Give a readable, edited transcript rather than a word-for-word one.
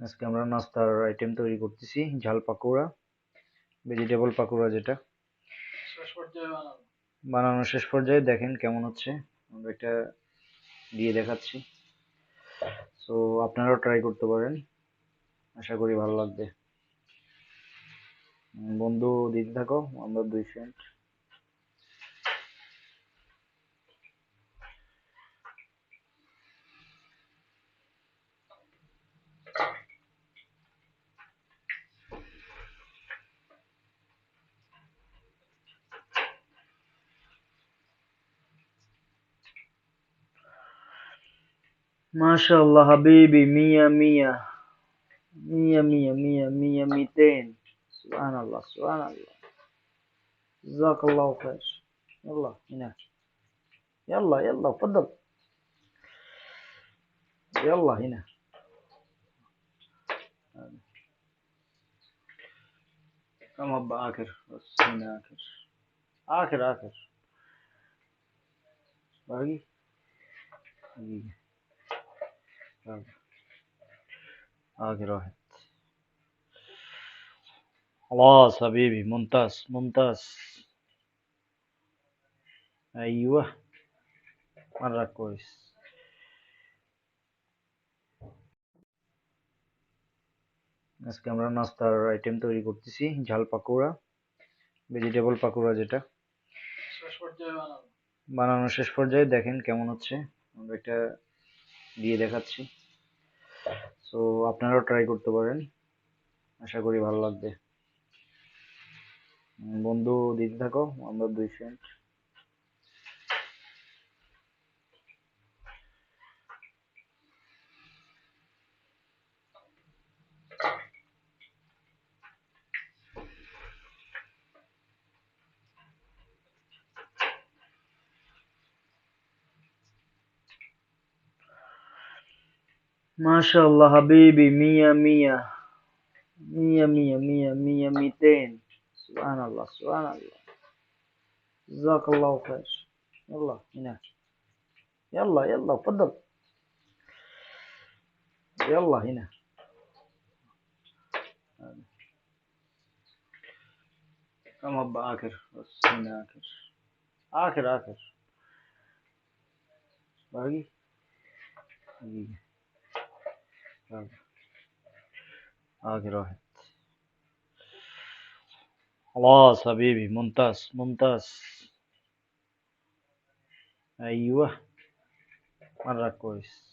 আজকে আমরা নাস্তার আইটেম তৈরি করতেছি, ঝাল পাকোড়া, ভেজিটেবল পাকোড়া যেটা। বানানো শেষ পর্যায়ে দেখেন কেমন হচ্ছে। আমরা এটা দিয়ে দেখাচ্ছি, তো আপনারাও ট্রাই করতে পারেন, আশা করি ভালো লাগবে। বন্ধু দিতে থাকো, আমরা 2 সেন্ট। মাশাআল্লাহ হাবিবি, মিয়া মিয়া মিয়া মিয়া মিয়া মিয়া 200. সুবহানাল্লাহ সুবহানাল্লাহ, জাযাকাল্লাহু খাইর। يلا هنا، يلا يلا تفضل، يلا هنا. كم هبة آخر، بس هنا آخر، آخر آخر باقي دقيقة. يلا. آخر واحد. خلاص حبيبي، ممتاز ممتاز. أيوه، مرة كويس. আজকে আমরা নাস্তার আইটেম তৈরি করতেছি, ঝাল পাকোড়া, ভেজিটেবল পাকোড়া যেটা। বানানো শেষ পর্যায়ে দেখেন কেমন হচ্ছে। আমরা এটা দিয়ে দেখাচ্ছি, তো আপনারাও ট্রাই করতে পারেন, আশা করি ভালো লাগবে। বন্ধু দিতে থাকো, আমরা 2 সেন্ট। মাশাআল্লাহ হাবিবি, মিয়া মিয়া মিয়া মিয়া মিয়া মিয়া 200. সুবহানাল্লাহ সুবহানাল্লাহ, জাযাকাল্লাহু খাইর। يلا هنا، يلا يلا تفضل، يلا هنا. كم هبة آخر، بس هنا آخر، آخر آخر باقي دقيقة. يلا. آخر واحد. خلاص حبيبي، ممتاز ممتاز. أيوه، مرة كويس.